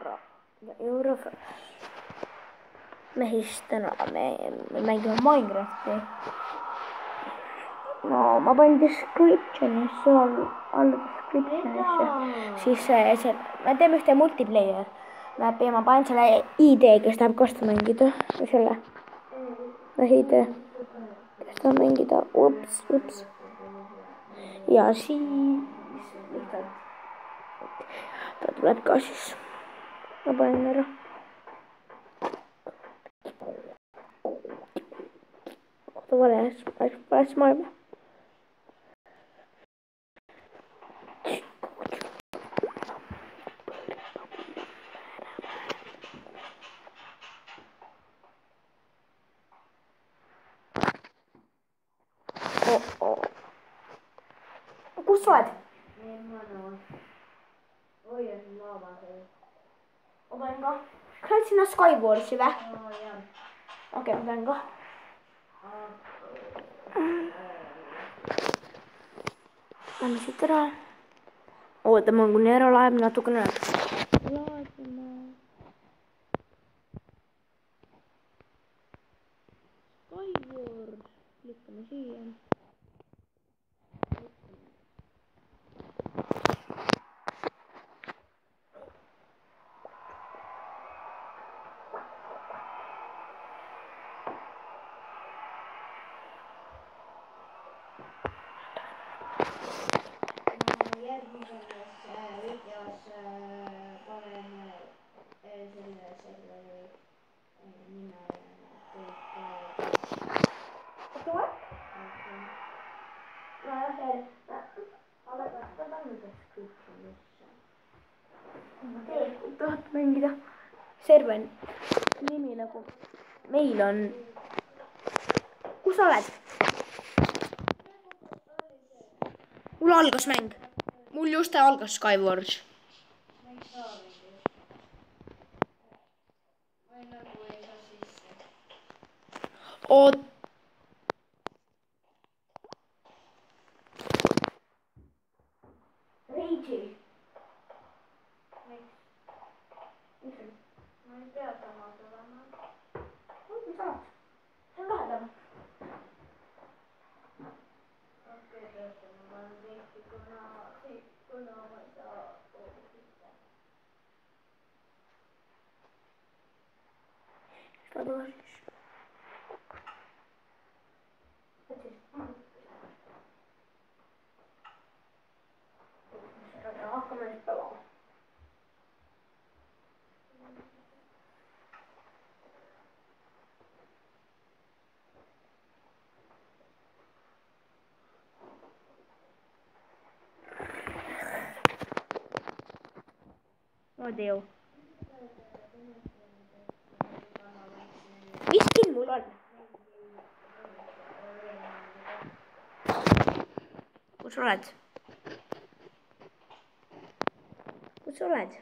Sarah ja Eurofresh. Mehist täna me mängime Minecrafti. No ma panin descriptionisse alla descriptionisse. Siis me teeme ühte multiplayer. Ma panen selle ID, kes tahab kosta mängida. Või selle. ID. Kes tahab mängida. Ups. Ja siis lihtsalt. Ta tuleb ka siis. Ma panen ära. Kohta vales maailma. Kus sa oled? Oi, on laava sees. Olen ka. Kas sa oled sinna Skywarsi või? Jah. Okei, ma lähen ka. Lähme siit ära. Ootame, kuni ära laeb natukene. Laadima. Skywars. Lükkame siia. Järgmises videos panen selle nime kõik Oota, ma lähen. Ta pannud descriptionisse. Tahad mängida? Server nimi nagu. Meil on. Kus sa oled? Mul algas mäng. Mul just algas Skywars. Oot. Rachel. Ma ei pea sama tulema. Mis sa oled? See on lähedal. Okei, töötame. Ma olen tihti, kuna ma ei saa kooli sisse. Seda tule siis. Hakkame nüüd pelama. Oddio. Mis skin mul on? Kus sa oled? Kus sa oled?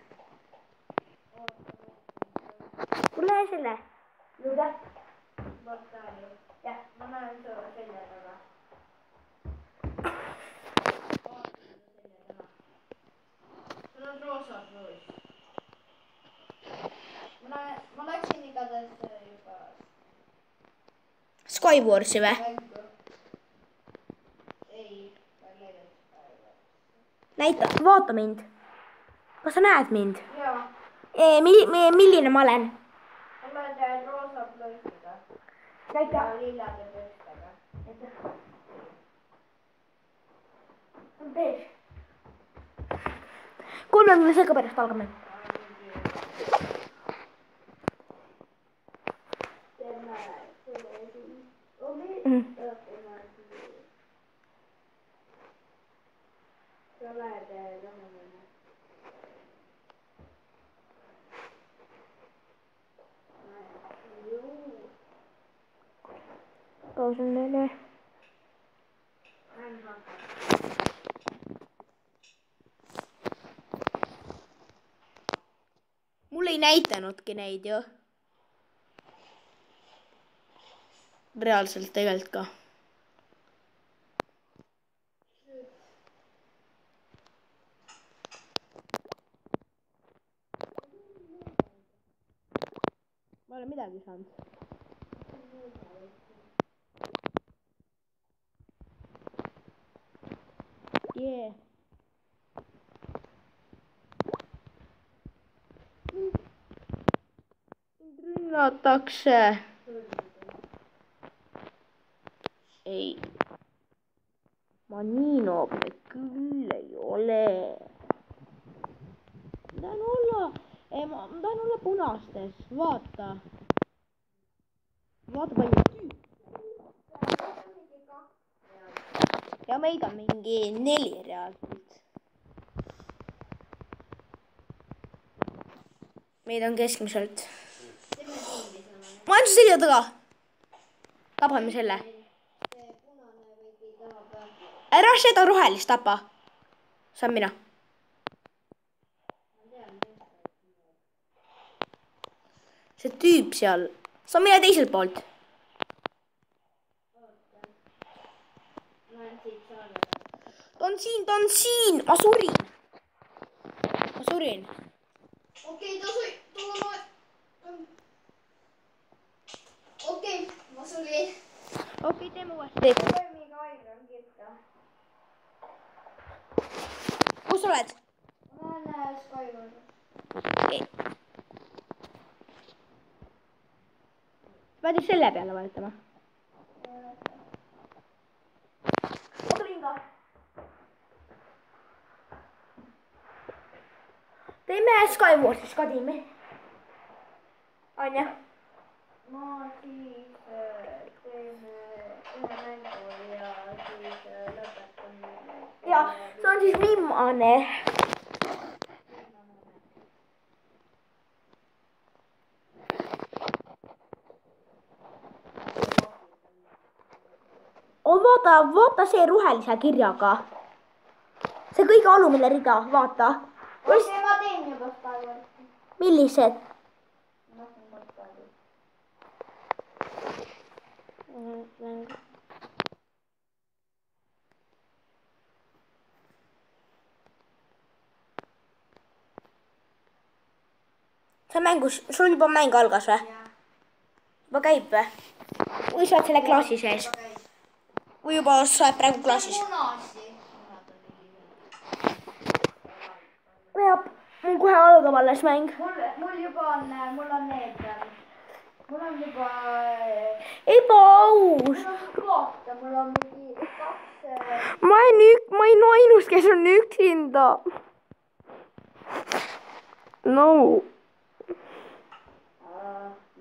Kuule selle. Juurde. Portaali. Jah. Ma näen su selja taga. Sul on roosad roos. Ma läksin igatahes juba Skywarsi või? mängu. Ei, veel päeva. Näita, vaata mind. Kas sa näed mind? Jaa. Milline ma olen? Oled roosa plõistiga. Näita. Ja lillade plõistega. Näita. On beež. 30 sekka pärast algame. Kaus on neile. Mul ei näitanudki neid ju. Reaalselt tegelikult ka. ma olen midagi saanud. Yeah. Rünnatakse. Ei. Ma nii noobne küll ei ole. Ma tahan olla punastes. Vaata. Vaata palju tüüpi. Ja meid on mingi 4 reaalselt. Meid on keskmiselt. Ma olen su selja taga. Tapame selle. Ära seda rohelist tapa. Saan mina. See tüüp seal. Saan mina teiselt poolt. Ta on siin. Ma surin. Okei, ma surin. Okei, teeme uuesti. Toimiga aina on kirta. Kus oled? Ma olen Skyward. Pead just selle peale vaatama. Ma tulin ka. Teeme Skywardis ka tiimi. Anja. Ma siis teeme ühe mängu ja siis lõpetan. Ja, see on siis viimane. Vaata see rohelise kirjaga. See kõige alumine rida, vaata. Okei, ma teen juba Skyward'i. Millised? See mängus, sul juba mäng algas või? Juba käib või? Või sa oled selle klassi sees? Või juba sa oled praegu klassis? Jah, mul kohe algab alles mäng. Mul juba on need, mul on juba Ebaaus! mul on mingi 2 Ma ei ole ainus, kes on üksinda. No.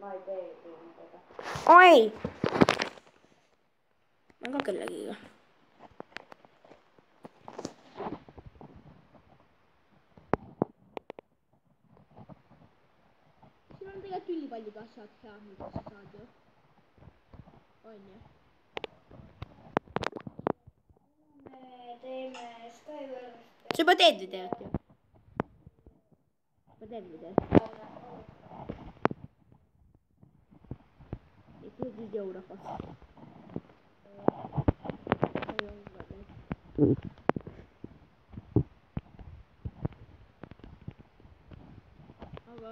ma ei tee seda. Oi! Ma olen ka kellegiga. Siin on tegelikult ülipalliga asjad hea, mida sa saad ju. On ju? Me teeme Skyward'i. Sa juba teed videot ju? Juba teed videot? Ja teed video rahvas. Aga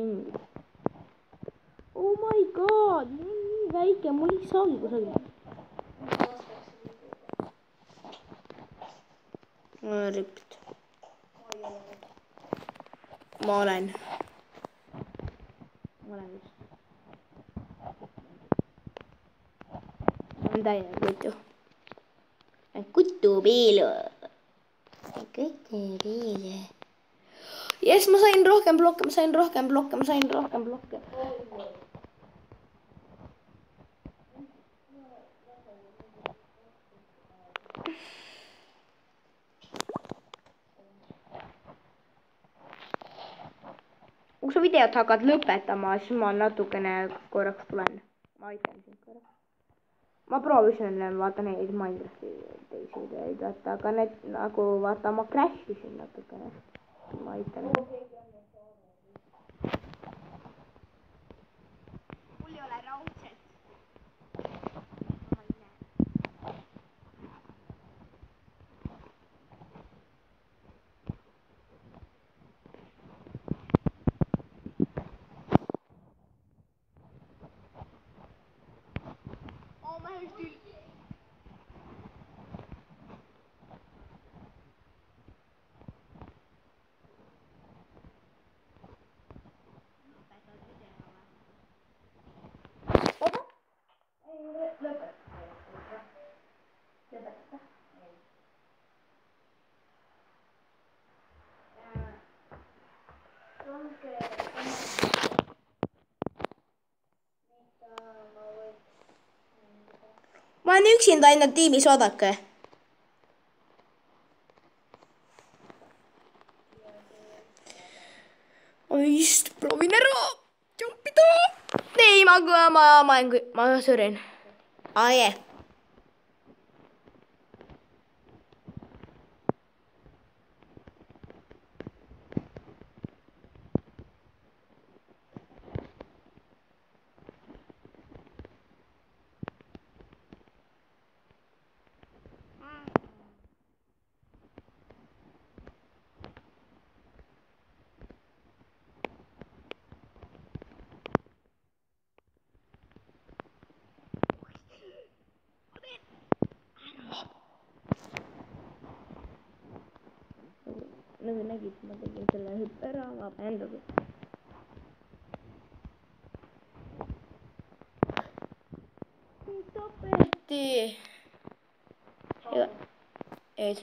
jõngud. Oh my god, mul on nii väike, mul ei saagi kusagil. Ript. Ma olen just. Ma olen täiega kutu. Kutupiilu. Jes, ma sain rohkem blokke. Kui sa videot hakkad lõpetama, siis ma natukene korraks tulen. Ma aitan sind korraks. Ma proovisin, vaata neid Minecrafti teisi ideid, vaata, aga need nagu, vaata, ma crashisin natukene. Ma aitan. Mul ei ole raudselt. Mä oon yksin aina tiimissä, otakke. Oist, provinero! Jumpito! Niin, mä syrin. Ai No kun näkit, mä tekin sellainen hyppäraamaa pentokin. Tapetti! Ei